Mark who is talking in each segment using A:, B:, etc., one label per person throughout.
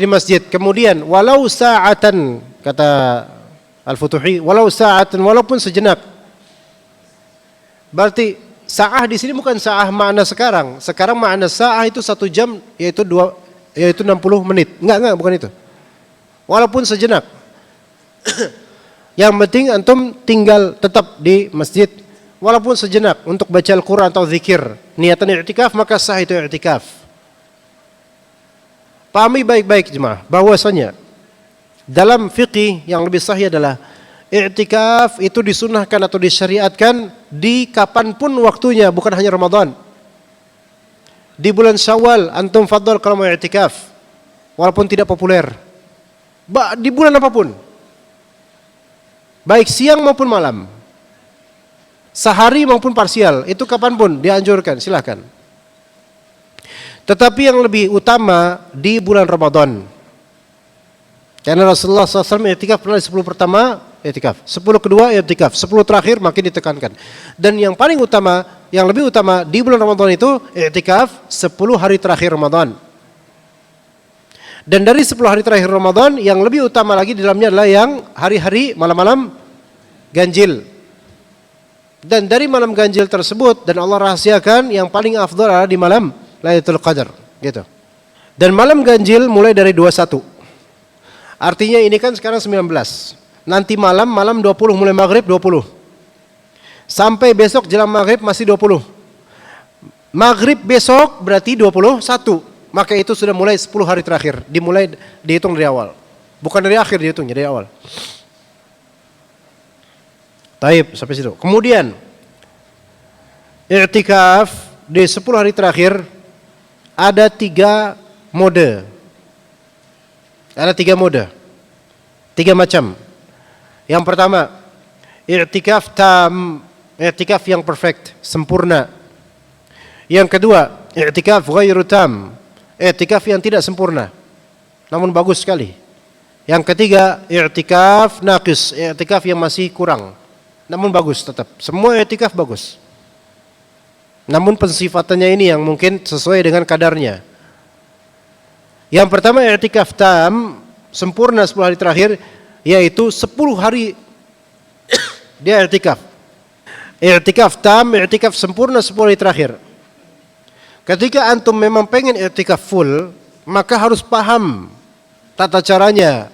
A: di masjid. Kemudian walau sa'atan, kata Al-Futuhi, walau sa'atan, walaupun sejenak. Berarti sa'ah di sini bukan sa'ah makna sekarang. Sekarang makna sa'ah itu 1 jam, yaitu 60 menit. Enggak, bukan itu. Walaupun sejenak. Yang penting antum tinggal tetap di masjid walaupun sejenak untuk baca Al-Quran atau zikir. Niatan i'tikaf, maka sah itu i'tikaf. Pahami baik-baik jemaah bahwasanya dalam fikih yang lebih sahih adalah i'tikaf itu disunahkan atau disyariatkan di kapanpun waktunya, bukan hanya Ramadan. Di bulan Syawal antum fadhal kalau mau i'tikaf walaupun tidak populer. Di bulan apapun, baik siang maupun malam, sehari maupun parsial, itu kapanpun dianjurkan, silahkan. Tetapi yang lebih utama di bulan Ramadan, karena Rasulullah SAW i'tikaf pernah di 10 pertama i'tikaf, 10 kedua i'tikaf, 10 terakhir makin ditekankan. Dan yang paling utama, yang lebih utama di bulan Ramadan itu i'tikaf 10 hari terakhir Ramadan. Dan dari 10 hari terakhir Ramadan, yang lebih utama lagi di dalamnya adalah yang hari-hari malam-malam ganjil. Dan dari malam ganjil tersebut, dan Allah rahasiakan, yang paling afdal adalah di malam Lailatul Qadar, gitu. Dan malam ganjil mulai dari 21. Artinya ini kan sekarang 19. Nanti malam 20, mulai maghrib 20. Sampai besok jelang maghrib masih 20. Maghrib besok berarti 21. Maka itu sudah mulai 10 hari terakhir, dihitung dari awal. Bukan dari akhir dihitungnya, dari awal. Taib, sampai situ. Kemudian i'tikaf di 10 hari terakhir ada 3 mode. Ada 3 mode. 3 macam. Yang pertama, i'tikaf tam, i'tikaf yang perfect, sempurna. Yang kedua, i'tikaf ghairu tam, i'tikaf yang tidak sempurna namun bagus sekali. Yang ketiga, i'tikaf naqis, i'tikaf yang masih kurang namun bagus tetap. Semua i'tikaf bagus, namun pensifatannya ini yang mungkin sesuai dengan kadarnya. Yang pertama, i'tikaf tam, sempurna 10 hari terakhir, yaitu 10 hari dia i'tikaf. I'tikaf tam, i'tikaf sempurna 10 hari terakhir. Ketika antum memang pengen i'tikaf full, maka harus paham tata caranya,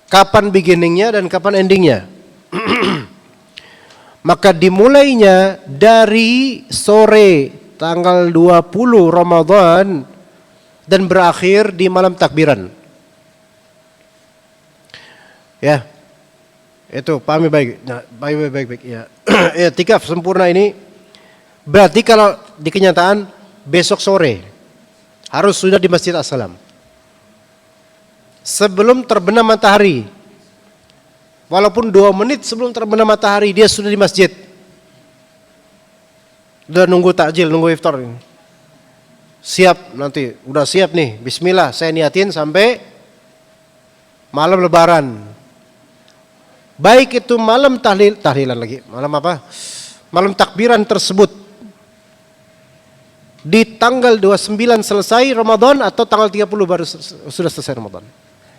A: kapan beginningnya dan kapan endingnya. Maka dimulainya dari sore tanggal 20 Ramadan dan berakhir di malam takbiran. Ya, itu pahami baik. Nah, baik ya. I'tikaf sempurna ini berarti kalau di kenyataan besok sore harus sudah di Masjid As-Salam sebelum terbenam matahari. Walaupun 2 menit sebelum terbenam matahari dia sudah di masjid. Udah nunggu takjil, nunggu iftar. Siap nanti, udah siap nih. Bismillah, saya niatin sampai malam lebaran. Baik itu malam tahlilan lagi, malam apa? Malam takbiran tersebut di tanggal 29 selesai Ramadan atau tanggal 30 baru sudah selesai Ramadan.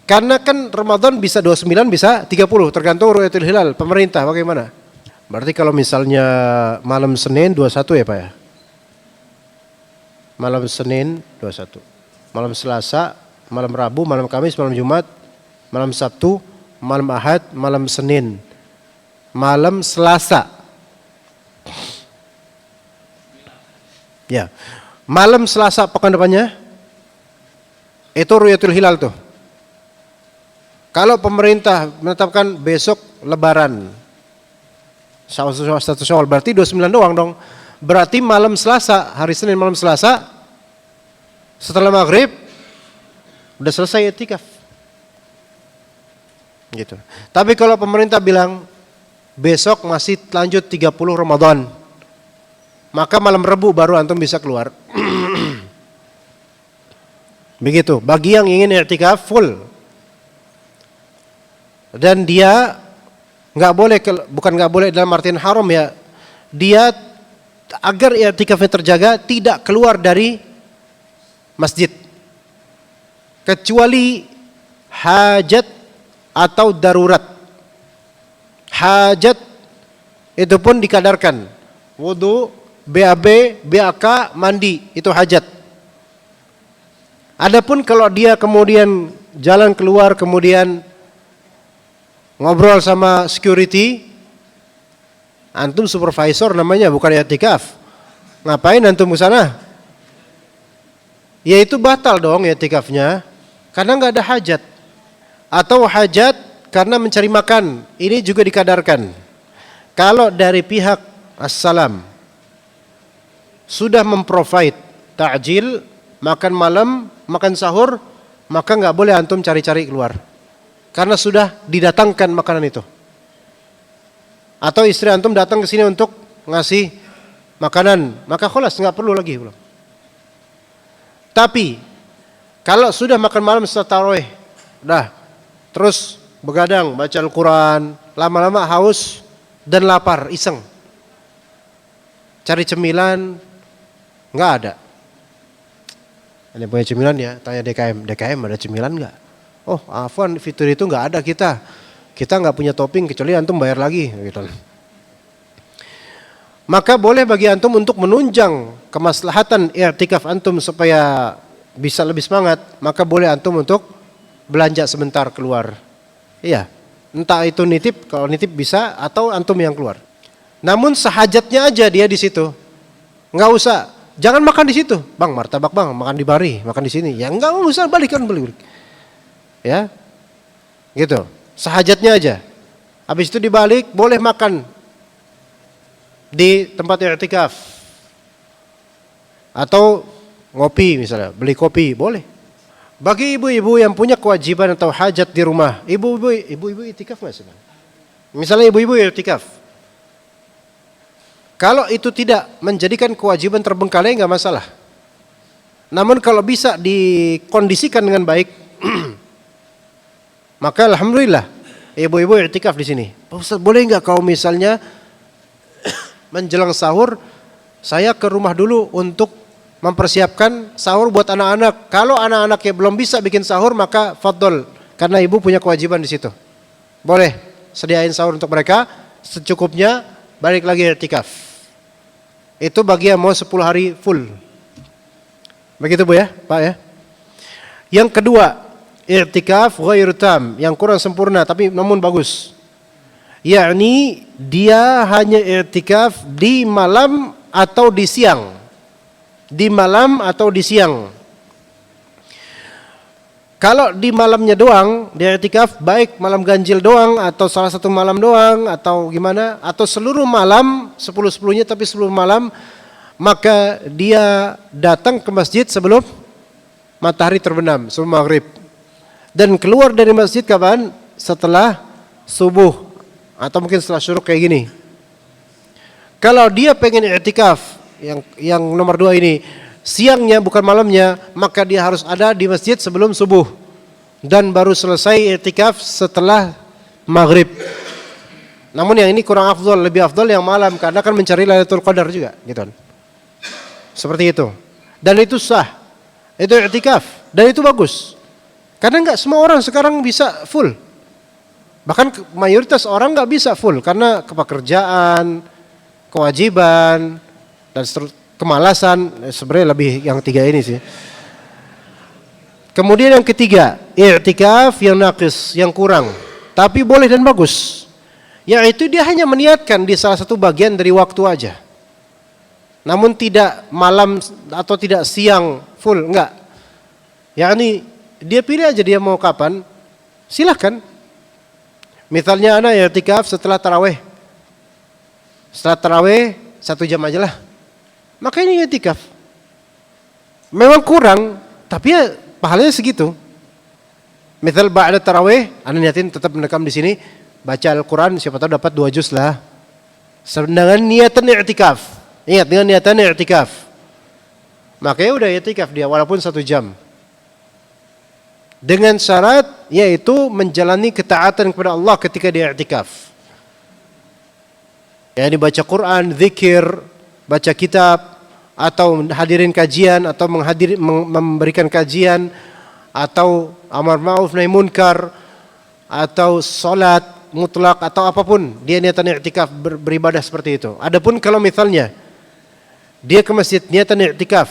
A: Karena kan Ramadan bisa 29 bisa 30 tergantung ru'yatul hilal pemerintah bagaimana. Berarti kalau misalnya malam Senin 21 ya Pak ya. Malam Senin 21. Malam Selasa, malam Rabu, malam Kamis, malam Jumat, malam Sabtu, malam Ahad, malam Senin, malam Selasa. Ya, malam Selasa pekan depannya itu ru'yatul hilal tuh. Kalau pemerintah menetapkan besok Lebaran, 1 Syawal, berarti 29 doang dong. Berarti malam Selasa, hari Senin malam Selasa, setelah maghrib udah selesai i'tikaf. Gitu. Tapi kalau pemerintah bilang besok masih lanjut 30 Ramadan, maka malam Rebu baru antum bisa keluar. Begitu. Bagi yang ingin i'tikaf full, dan dia nggak boleh, bukan nggak boleh dalam artian haram ya, dia agar i'tikafnya terjaga tidak keluar dari masjid. kecuali hajat atau darurat. Hajat itu pun dikadarkan. Wudu, BAB, BAK, mandi, itu hajat. Adapun kalau dia kemudian jalan keluar, kemudian ngobrol sama security, antum supervisor namanya, bukan i'tikaf. Ngapain antum ke sana? Ya itu batal dong i'tikafnya, karena nggak ada hajat. Atau hajat karena mencari makan, ini juga dikadarkan. Kalau dari pihak assalam sudah memprovide ta'jil, makan malam, makan sahur, maka nggak boleh antum cari-cari keluar, karena sudah didatangkan makanan itu. Atau istri antum datang ke sini untuk ngasih makanan, maka khulas nggak perlu lagi. Tapi kalau sudah makan malam setelah tarawih, dah terus begadang baca Al-Quran, lama-lama haus dan lapar, iseng cari cemilan, nggak ada. Ini punya cemilan ya, tanya DKM ada cemilan nggak? Oh afwan, fitur itu nggak ada, kita nggak punya topping kecuali antum bayar lagi gitu. Maka boleh bagi antum untuk menunjang kemaslahatan i'tikaf antum supaya bisa lebih semangat, maka boleh antum untuk belanja sebentar keluar. Iya, entah itu nitip, kalau nitip bisa, atau antum yang keluar. Namun sehajatnya aja dia di situ, nggak usah. Jangan makan di situ, bang martabak bang, makan di bari, makan di sini. Ya nggak usah, balik. Ya, gitu. Sehajatnya aja. Habis itu dibalik, boleh makan di tempat i'tikaf. Atau ngopi misalnya, beli kopi, boleh. Bagi ibu-ibu yang punya kewajiban atau hajat di rumah, ibu-ibu i'tikaf nggak sebenarnya? Misalnya ibu-ibu i'tikaf, kalau itu tidak menjadikan kewajiban terbengkalai nggak masalah. Namun kalau bisa dikondisikan dengan baik, maka alhamdulillah ibu-ibu i'tikaf di sini. Pak Ustaz, boleh nggak kalau misalnya menjelang sahur saya ke rumah dulu untuk mempersiapkan sahur buat anak-anak. Kalau anak-anaknya belum bisa bikin sahur, maka fadol, karena ibu punya kewajiban di situ. Boleh sediain sahur untuk mereka secukupnya, balik lagi i'tikaf. Itu bagi yang mau 10 hari full. Begitu Bu ya, Pak ya. Yang kedua, i'tikaf ghairu tam, yang kurang sempurna tapi namun bagus. Yakni dia hanya i'tikaf di malam atau di siang. Di malam atau di siang. Kalau di malamnya doang, dia i'tikaf baik malam ganjil doang atau salah satu malam doang atau gimana, atau seluruh malam 10-10-nya tapi seluruh malam, maka dia datang ke masjid sebelum matahari terbenam, sebelum maghrib. Dan keluar dari masjid kapan? Setelah subuh atau mungkin setelah syuruk kayak gini. Kalau dia pengen i'tikaf yang nomor 2 ini, siangnya bukan malamnya, maka dia harus ada di masjid sebelum subuh dan baru selesai i'tikaf setelah maghrib. Namun yang ini kurang afdol, lebih afdol yang malam, karena kan mencari Lailatul Qadar juga gitu. Seperti itu. Dan itu sah. Itu i'tikaf dan itu bagus. Karena enggak semua orang sekarang bisa full. Bahkan mayoritas orang enggak bisa full karena kepekerjaan, kewajiban, dan kemalasan. Sebenarnya lebih yang 3 ini sih. Kemudian yang ketiga, i'tikaf yang naqis, yang kurang, tapi boleh dan bagus. Yaitu dia hanya meniatkan di salah satu bagian dari waktu aja. Namun tidak malam atau tidak siang full, enggak. Yakni dia pilih aja dia mau kapan, silahkan. Misalnya anak i'tikaf setelah tarawih. Setelah tarawih 1 jam aja lah. Maka ini i'tikaf. Memang kurang, tapi ya pahalanya segitu. Misal ba'da tarawih, anda niatin tetap mendekam di sini, baca Al-Quran, siapa tahu dapat 2 juz lah. Sedangkan niatan i'tikaf. Ingat, dengan niatan i'tikaf. Makanya udah i'tikaf dia walaupun 1 jam. Dengan syarat yaitu menjalani ketaatan kepada Allah ketika dia i'tikaf. Ya, dibaca Quran, zikir, baca kitab, atau hadirin kajian, atau memberikan kajian, atau amar ma'ruf nahi munkar, atau salat mutlak, atau apapun dia niatan i'tikaf beribadah seperti itu. Adapun kalau misalnya dia ke masjid niatan i'tikaf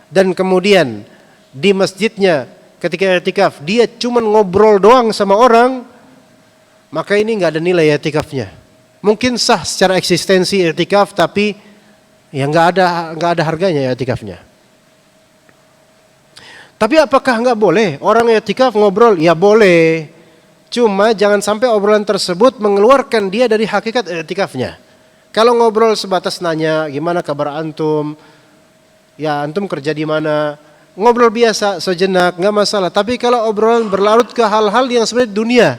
A: dan kemudian di masjidnya ketika i'tikaf dia cuma ngobrol doang sama orang, maka ini nggak ada nilai i'tikafnya. Mungkin sah secara eksistensi i'tikaf, tapi ya nggak ada harganya i'tikafnya. Tapi apakah nggak boleh orang i'tikaf ngobrol? Ya boleh. Cuma jangan sampai obrolan tersebut mengeluarkan dia dari hakikat i'tikafnya. Kalau ngobrol sebatas nanya gimana kabar antum, ya antum kerja di mana, ngobrol biasa sejenak nggak masalah. Tapi kalau obrolan berlarut ke hal-hal yang sebenarnya dunia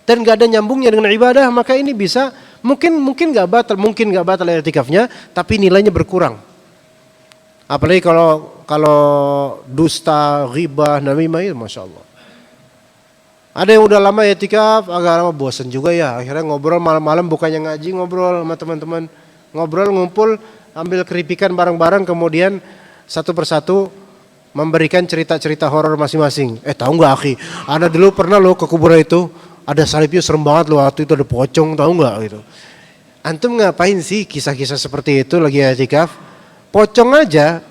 A: dan nggak ada nyambungnya dengan ibadah, maka ini bisa mungkin nggak batal i'tikafnya, tapi nilainya berkurang. Apalagi kalau dusta, ghibah, namimah itu masya Allah. Ada yang udah lama i'tikaf, agak lama bosan juga ya. Akhirnya ngobrol malam-malam, bukannya ngaji, ngobrol sama teman-teman, ngobrol ngumpul, ambil keripikan bareng-bareng, kemudian satu persatu memberikan cerita-cerita horor masing-masing. Tahu nggak akhi? Ana dulu pernah lo ke kuburan itu, ada salibnya serem banget loh, waktu itu ada pocong, tahu nggak gitu. Antum ngapain sih kisah-kisah seperti itu lagi i'tikaf? Pocong aja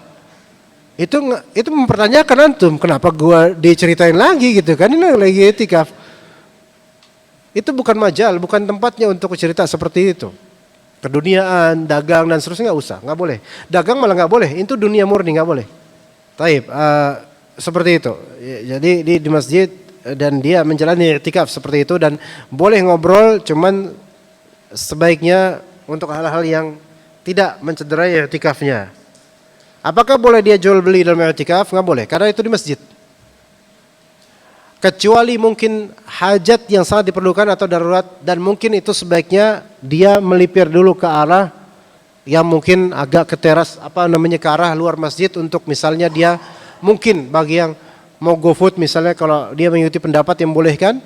A: itu mempertanyakan antum, kenapa gua diceritain lagi gitu kan, ini lagi i'tikaf. Itu bukan majal, bukan tempatnya untuk cerita seperti itu. Keduniaan, dagang dan seterusnya nggak usah, nggak boleh. Dagang malah nggak boleh, itu dunia murni nggak boleh. Taib, seperti itu. Jadi di masjid dan dia menjalani i'tikaf seperti itu, dan boleh ngobrol, cuman sebaiknya untuk hal-hal yang tidak mencederai i'tikafnya. Apakah boleh dia jual beli dalam i'tikaf? Nggak boleh, karena itu di masjid. Kecuali mungkin hajat yang sangat diperlukan atau darurat, dan mungkin itu sebaiknya dia melipir dulu ke arah yang mungkin agak ke teras, ke arah luar masjid, untuk misalnya dia mungkin bagi yang mau go food misalnya, kalau dia mengikuti pendapat yang bolehkan,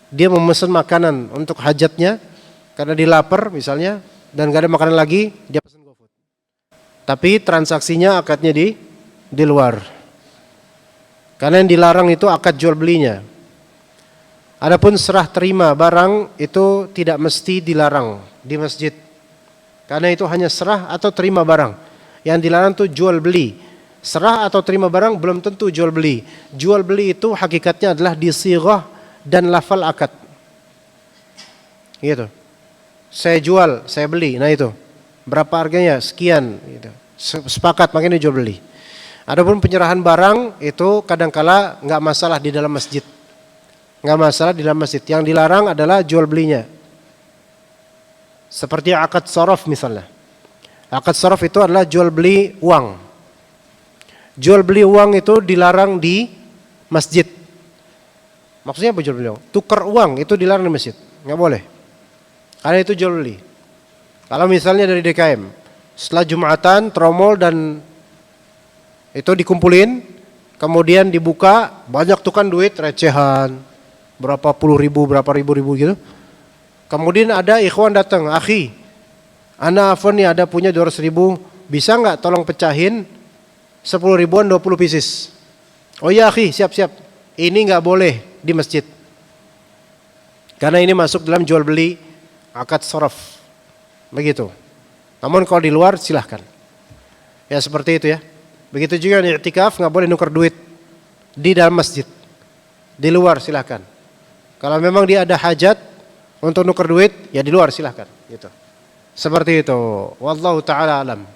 A: dia memesan makanan untuk hajatnya karena dia lapar misalnya dan gak ada makanan lagi, dia pesan go food. Tapi transaksinya akadnya di luar. Karena yang dilarang itu akad jual belinya. Adapun serah terima barang itu tidak mesti dilarang di masjid. Karena itu hanya serah atau terima barang. Yang dilarang itu jual beli. Serah atau terima barang belum tentu jual beli. Jual beli itu hakikatnya adalah disighah dan lafal akad. Gitu. Saya jual, saya beli. Nah itu. Berapa harganya? Sekian. Gitu. Sepakat, makanya jual beli. Adapun penyerahan barang itu kadangkala nggak masalah di dalam masjid. Nggak masalah di dalam masjid. Yang dilarang adalah jual belinya. Seperti akad sorof misalnya. Akad sorof itu adalah jual beli uang. Jual beli uang itu dilarang di masjid. Maksudnya apa jual beli uang? Tukar uang itu dilarang di masjid. Nggak boleh. Karena itu jual beli. Kalau misalnya dari DKM, setelah Jumatan, tromol dan itu dikumpulin, kemudian dibuka, banyak tuh kan duit recehan, berapa puluh ribu, berapa ribu gitu. Kemudian ada ikhwan datang, akhi, ana afwan nih ada punya 200 ribu, bisa nggak tolong pecahin 10 ribuan 20 pieces. Oh iya akhi, siap-siap. Ini nggak boleh di masjid. Karena ini masuk dalam jual beli akad sorof. Begitu. Namun kalau di luar silahkan. Ya seperti itu ya. Begitu juga di i'tikaf nggak boleh nuker duit di dalam masjid. Di luar silahkan. Kalau memang dia ada hajat untuk nuker duit, ya di luar silahkan. Gitu. Seperti itu. Wallahu ta'ala alam.